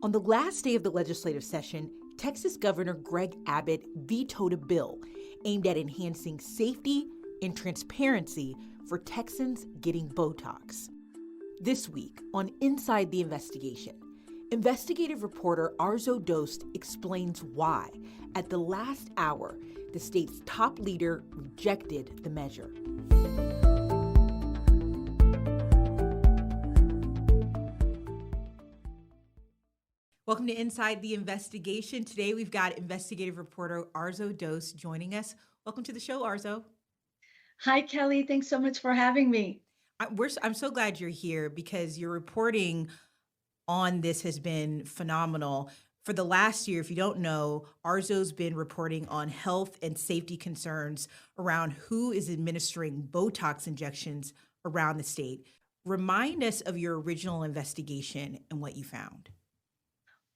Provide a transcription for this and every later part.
On the last day of the legislative session, Texas Governor Greg Abbott vetoed a bill aimed at enhancing safety and transparency for Texans getting Botox. This week on Inside the Investigation, investigative reporter Arezow Doost explains why, at the last hour, the state's top leader rejected the measure. Welcome to Inside the Investigation. Today we've got investigative reporter Arezow Doost joining us. Welcome to the show, Arezow. Hi, Kelly. Thanks so much for having me. I'm so glad you're here because your reporting on this has been phenomenal. For the last year, if you don't know, Arezow's been reporting on health and safety concerns around who is administering Botox injections around the state. Remind us of your original investigation and what you found.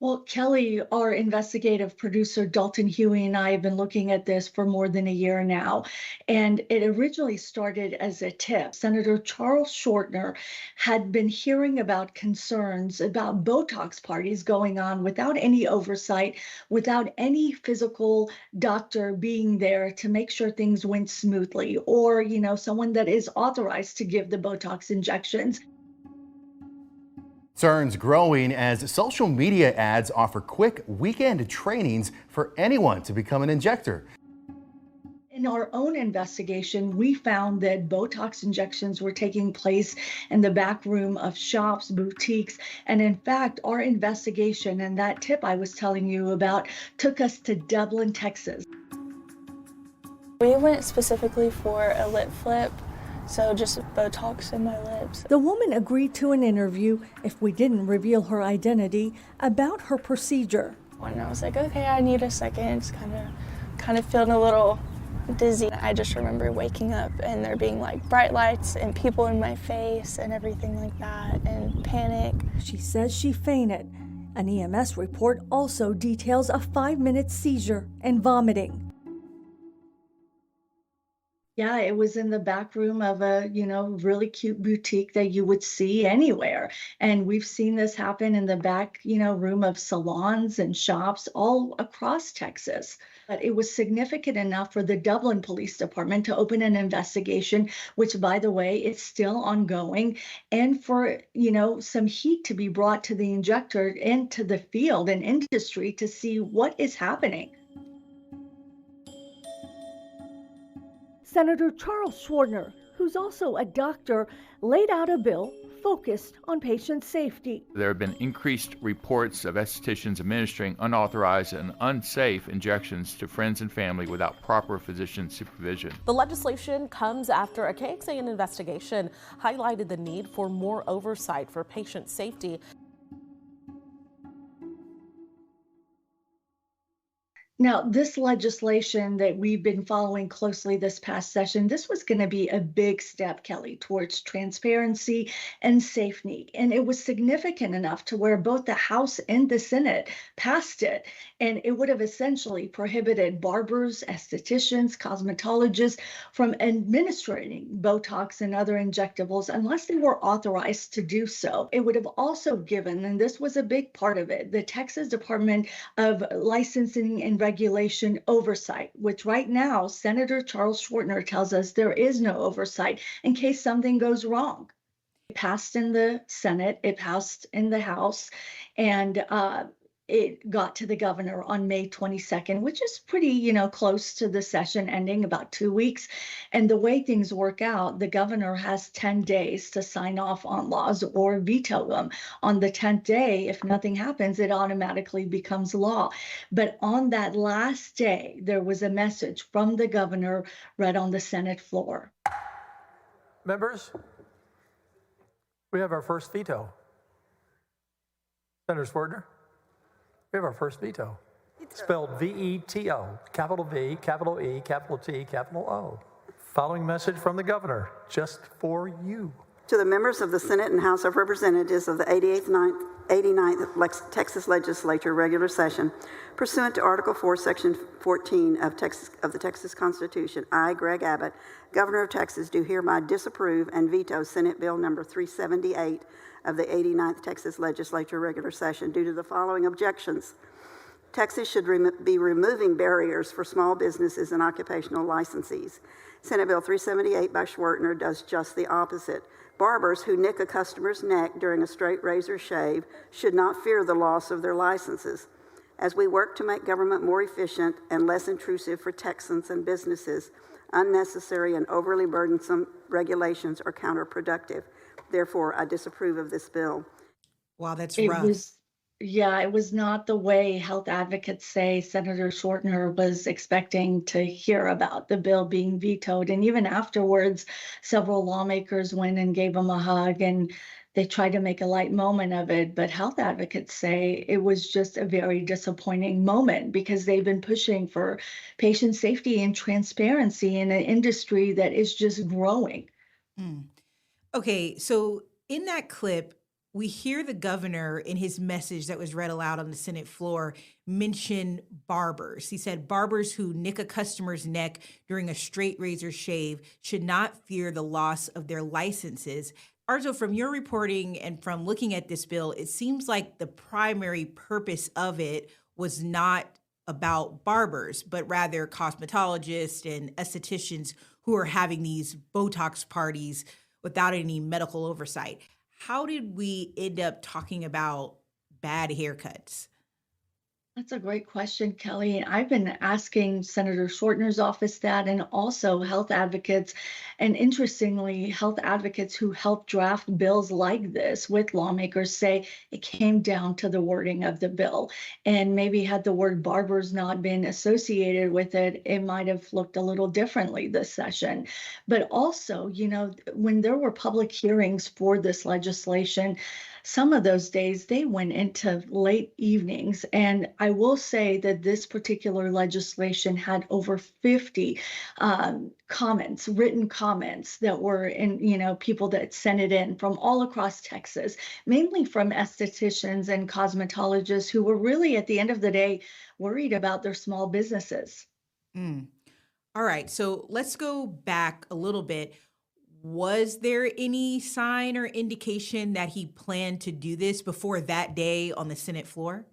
Well, Kelly, our investigative producer, Dalton Huey, and I have been looking at this for more than a year now. And it originally started as a tip. Senator Charles Shortner had been hearing about concerns about Botox parties going on without any oversight, without any physical doctor being there to make sure things went smoothly, or, someone that is authorized to give the Botox injections. Concerns growing as social media ads offer quick weekend trainings for anyone to become an injector. In our own investigation, we found that Botox injections were taking place in the back room of shops, boutiques, and in fact, our investigation and that tip I was telling you about took us to Dublin, Texas. We went specifically for a lip flip. So just Botox in my lips. The woman agreed to an interview, if we didn't reveal her identity, about her procedure. And I was like, okay, I need a second. Just kind of feeling a little dizzy. I just remember waking up and there being like bright lights and people in my face and everything like that, and panic. She says she fainted. An EMS report also details a 5-minute seizure and vomiting. Yeah, it was in the back room of a, really cute boutique that you would see anywhere. And we've seen this happen in the back, room of salons and shops all across Texas. But it was significant enough for the Dublin Police Department to open an investigation, which, by the way, is still ongoing, and for, some heat to be brought to the injector and to the field and industry to see what is happening. Senator Charles Shortner, who's also a doctor, laid out a bill focused on patient safety. There have been increased reports of estheticians administering unauthorized and unsafe injections to friends and family without proper physician supervision. The legislation comes after a KXAN investigation highlighted the need for more oversight for patient safety. Now, this legislation that we've been following closely this past session, this was going to be a big step, Kelly, towards transparency and safety. And it was significant enough to where both the House and the Senate passed it. And it would have essentially prohibited barbers, estheticians, cosmetologists from administering Botox and other injectables unless they were authorized to do so. It would have also given, and this was a big part of it, the Texas Department of Licensing and Regulation oversight, which right now, Senator Charles Shortner tells us there is no oversight in case something goes wrong. It passed in the Senate, it passed in the House, and it got to the governor on May 22nd, which is pretty, close to the session ending, about 2 weeks. And the way things work out, the governor has 10 days to sign off on laws or veto them. On the 10th day, if nothing happens, it automatically becomes law. But on that last day, there was a message from the governor read on the Senate floor. Members, we have our first veto. Senator Shortner. We have our first veto. Spelled V-E-T-O, capital V, capital E, capital T, capital O. Following message from the governor, just for you. To the members of the Senate and House of Representatives of the 88th, 9th, 89th Texas Legislature regular session, pursuant to Article 4, Section 14 of the Texas Constitution, I, Greg Abbott, Governor of Texas, do hereby disapprove and veto Senate Bill number 378 of the 89th Texas Legislature regular session due to the following objections. Texas should be removing barriers for small businesses and occupational licensees. Senate Bill 378 by Schwertner does just the opposite. Barbers who nick a customer's neck during a straight razor shave should not fear the loss of their licenses. As we work to make government more efficient and less intrusive for Texans and businesses, unnecessary and overly burdensome regulations are counterproductive. Therefore, I disapprove of this bill. Wow, that's rough. It was not the way health advocates say Senator Schwertner was expecting to hear about the bill being vetoed. And even afterwards, several lawmakers went and gave him a hug and they tried to make a light moment of it. But health advocates say it was just a very disappointing moment because they've been pushing for patient safety and transparency in an industry that is just growing. Okay, so in that clip, we hear the governor in his message that was read aloud on the Senate floor mention barbers. He said barbers who nick a customer's neck during a straight razor shave should not fear the loss of their licenses. Arezow, from your reporting and from looking at this bill, it seems like the primary purpose of it was not about barbers, but rather cosmetologists and estheticians who are having these Botox parties without any medical oversight. How did we end up talking about bad haircuts? That's a great question, Kelly. I've been asking Senator Schwertner's office that, and also health advocates. And interestingly, health advocates who helped draft bills like this with lawmakers say it came down to the wording of the bill. And maybe had the word barbers not been associated with it, it might have looked a little differently this session. But also, when there were public hearings for this legislation, some of those days they went into late evenings. And I will say that this particular legislation had over 50 comments, written comments that were in, people that sent it in from all across Texas, mainly from estheticians and cosmetologists who were really, at the end of the day, worried about their small businesses. All right, so let's go back a little bit. Was there any sign or indication that he planned to do this before that day on the Senate floor?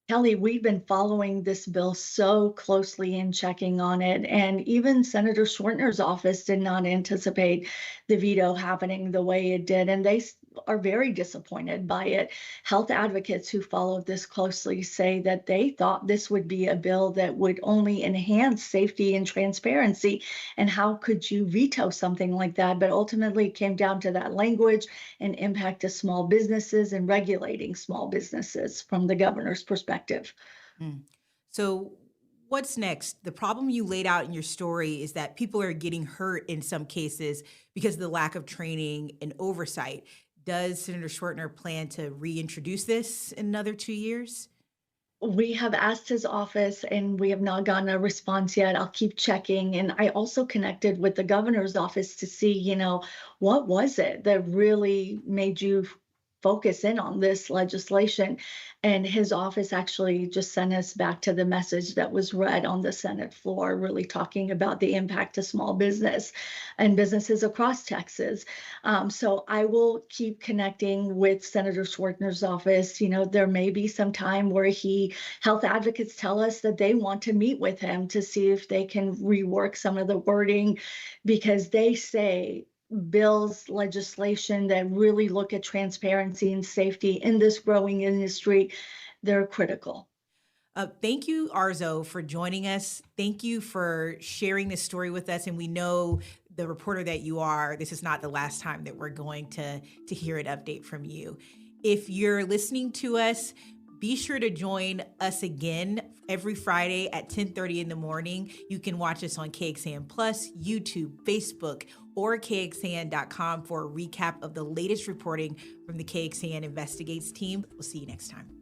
Kelly, we've been following this bill so closely and checking on it. And even Senator Schwertner's office did not anticipate the veto happening the way it did. And they are very disappointed by it. Health advocates who followed this closely say that they thought this would be a bill that would only enhance safety and transparency. And how could you veto something like that? But ultimately, it came down to that language and impact to small businesses and regulating small businesses from the governor's perspective. So what's next? The problem you laid out in your story is that people are getting hurt in some cases because of the lack of training and oversight. Does Senator Schwertner plan to reintroduce this in another 2 years? We have asked his office and we have not gotten a response yet. I'll keep checking. And I also connected with the governor's office to see, what was it that really made you focus in on this legislation? And his office actually just sent us back to the message that was read on the Senate floor, really talking about the impact to small business and businesses across Texas. So I will keep connecting with Senator Schwertner's office. There may be some time where health advocates tell us that they want to meet with him to see if they can rework some of the wording, because they say bills, legislation that really look at transparency and safety in this growing industry, they're critical. Thank you, Arezow, for joining us. Thank you for sharing this story with us. And we know the reporter that you are, this is not the last time that we're going to hear an update from you. If you're listening to us, be sure to join us again every Friday at 10:30 in the morning. You can watch us on KXAN Plus, YouTube, Facebook, or KXAN.com for a recap of the latest reporting from the KXAN Investigates team. We'll see you next time.